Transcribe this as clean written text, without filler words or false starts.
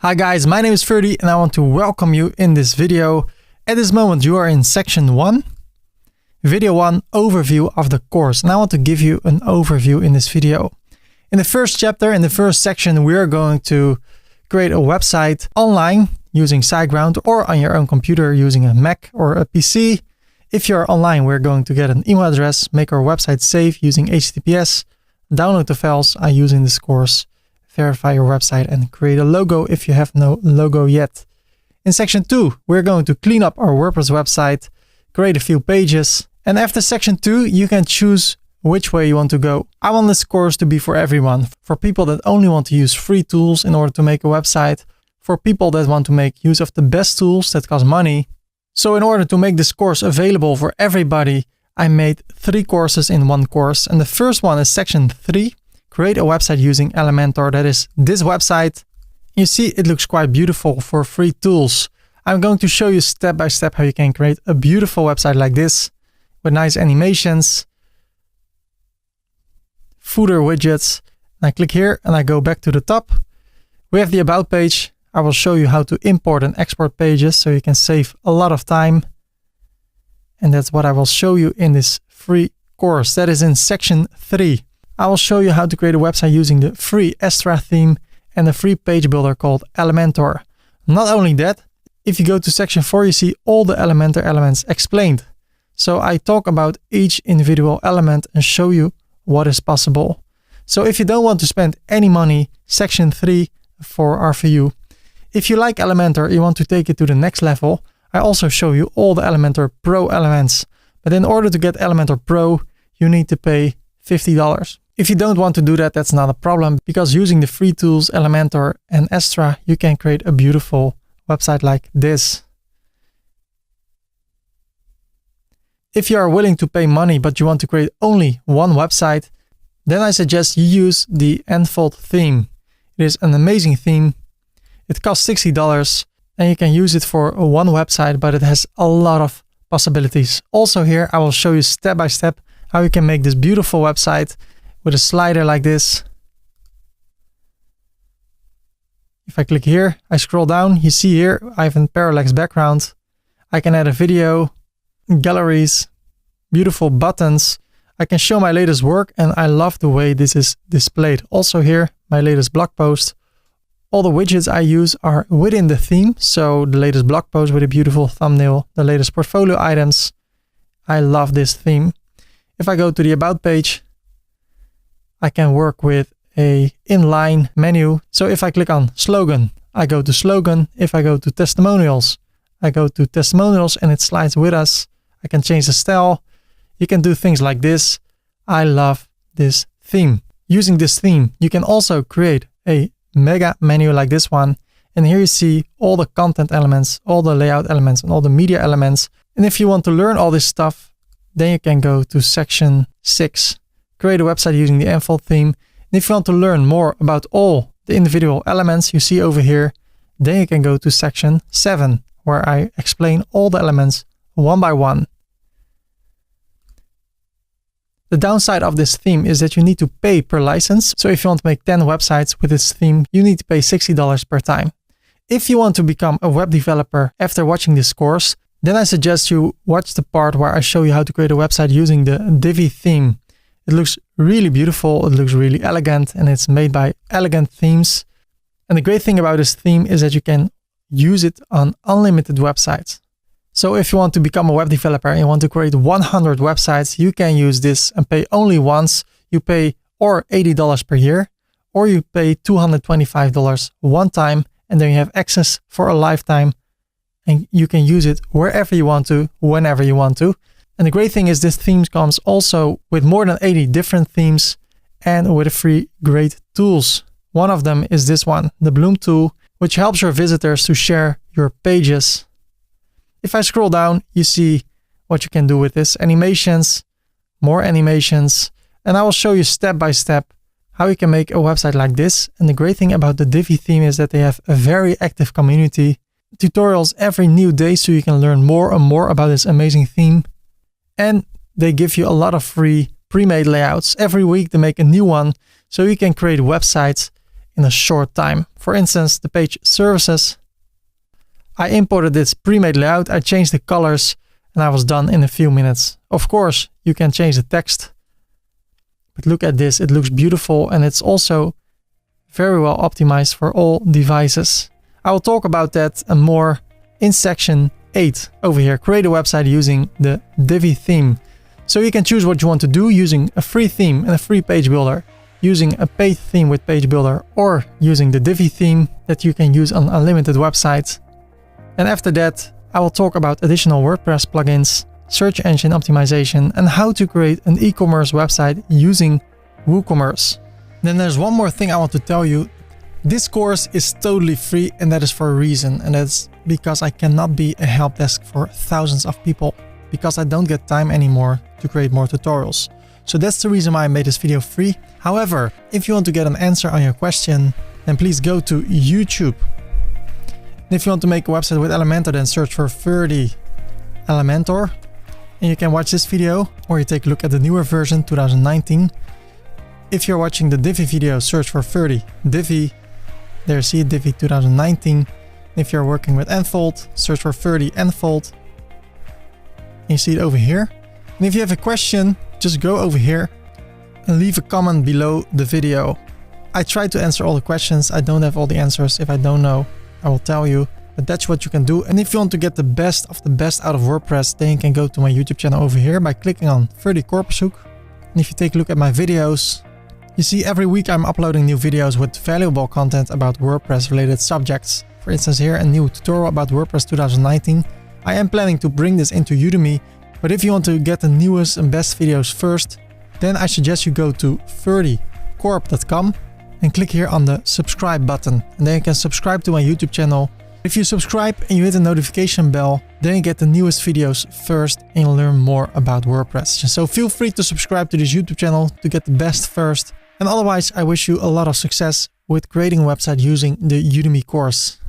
Hi guys, my name is Ferdy and I want to welcome you in this video. At this moment you are in section 1, video 1, overview of the course. And I want to give you an overview in this video. In the first chapter, in the first section, we are going to create a website online using SiteGround or on your own computer using a Mac or a PC. If you're online, we're going to get an email address, make our website safe using HTTPS, download the files I use in this course, verify your website and create a logo if you have no logo yet. In section 2, we're going to clean up our WordPress website, create a few pages. And after section 2, you can choose which way you want to go. I want this course to be for everyone, for people that only want to use free tools in order to make a website, for people that want to make use of the best tools that cost money. So in order to make this course available for everybody, I made 3 courses in one course. And the first one is section 3. Create a website using Elementor. That is this website. You see, it looks quite beautiful for free tools. I'm going to show you step by step how you can create a beautiful website like this with nice animations, footer widgets. And I click here and I go back to the top. We have the about page. I will show you how to import and export pages so you can save a lot of time. And that's what I will show you in this free course. That is in section 3. I will show you how to create a website using the free Astra theme and the free page builder called Elementor. Not only that, if you go to section 4, you see all the Elementor elements explained. So I talk about each individual element and show you what is possible. So if you don't want to spend any money, section 3 are for you. If you like Elementor, you want to take it to the next level, I also show you all the Elementor Pro elements. But in order to get Elementor Pro, you need to pay $50. If you don't want to do that, that's not a problem, because using the free tools Elementor and Astra, you can create a beautiful website like this. If you are willing to pay money, but you want to create only one website, then I suggest you use the Enfold theme. It is an amazing theme. It costs $60 and you can use it for one website, but it has a lot of possibilities. Also here, I will show you step by step how you can make this beautiful website with a slider like this. If I click here, I scroll down, you see here, I have a parallax background. I can add a video, galleries, beautiful buttons. I can show my latest work and I love the way this is displayed. Also here, my latest blog post. All the widgets I use are within the theme. So the latest blog post with a beautiful thumbnail, the latest portfolio items. I love this theme. If I go to the about page, I can work with a inline menu. So if I click on slogan, I go to slogan. If I go to testimonials, I go to testimonials and it slides with us. I can change the style. You can do things like this. I love this theme. Using this theme, you can also create a mega menu like this one. And here you see all the content elements, all the layout elements, and all the media elements. And if you want to learn all this stuff, then you can go to section 6, create a website using the Enfold theme. And if you want to learn more about all the individual elements you see over here, then you can go to section 7, where I explain all the elements one by one. The downside of this theme is that you need to pay per license. So if you want to make 10 websites with this theme, you need to pay $60 per time. If you want to become a web developer after watching this course, then I suggest you watch the part where I show you how to create a website using the Divi theme. It looks really beautiful, it looks really elegant, and it's made by Elegant Themes. And the great thing about this theme is that you can use it on unlimited websites. So if you want to become a web developer and you want to create 100 websites, you can use this and pay only once. You pay or $80 per year, or you pay $225 one time, and then you have access for a lifetime. And you can use it wherever you want to, whenever you want to. And the great thing is this theme comes also with more than 80 different themes and with free great tools. One of them is this one, the Bloom tool, which helps your visitors to share your pages. If I scroll down, you see what you can do with this. Animations, more animations. And I will show you step by step how you can make a website like this. And the great thing about the Divi theme is that they have a very active community. Tutorials every new day so you can learn more and more about this amazing theme. And they give you a lot of free pre-made layouts. Every week they make a new one so you can create websites in a short time. For instance, the page services. I imported this pre-made layout, I changed the colors, and I was done in a few minutes. Of course, you can change the text, but look at this, it looks beautiful and it's also very well optimized for all devices. I will talk about that and more in section 8 over here. Create a website using the Divi theme. So you can choose what you want to do using a free theme and a free page builder, using a paid theme with page builder, or using the Divi theme that you can use on unlimited websites. And after that, I will talk about additional WordPress plugins, search engine optimization, and how to create an e-commerce website using WooCommerce. Then there's one more thing I want to tell you. This course is totally free, and that is for a reason, and that's because I cannot be a help desk for thousands of people, because I don't get time anymore to create more tutorials. So that's the reason why I made this video free. However, if you want to get an answer on your question, then please go to YouTube. And if you want to make a website with Elementor, then search for 30 Elementor. And you can watch this video, or you take a look at the newer version, 2019. If you're watching the Divi video, search for 30 Divi. There you see Divi 2019. If you're working with Enfold, search for 30 Enfold. You see it over here. And if you have a question, just go over here and leave a comment below the video. I try to answer all the questions. I don't have all the answers. If I don't know, I will tell you. But that's what you can do. And if you want to get the best of the best out of WordPress, then you can go to my YouTube channel over here by clicking on 30 Korpershoek. And if you take a look at my videos, you see every week I'm uploading new videos with valuable content about WordPress related subjects. For instance, here a new tutorial about WordPress 2019. I am planning to bring this into Udemy, but if you want to get the newest and best videos first, then I suggest you go to 30korp.com and click here on the subscribe button. And then you can subscribe to my YouTube channel. If you subscribe and you hit the notification bell, then you get the newest videos first and you'll learn more about WordPress. So feel free to subscribe to this YouTube channel to get the best first. And otherwise, I wish you a lot of success with creating a website using the Udemy course.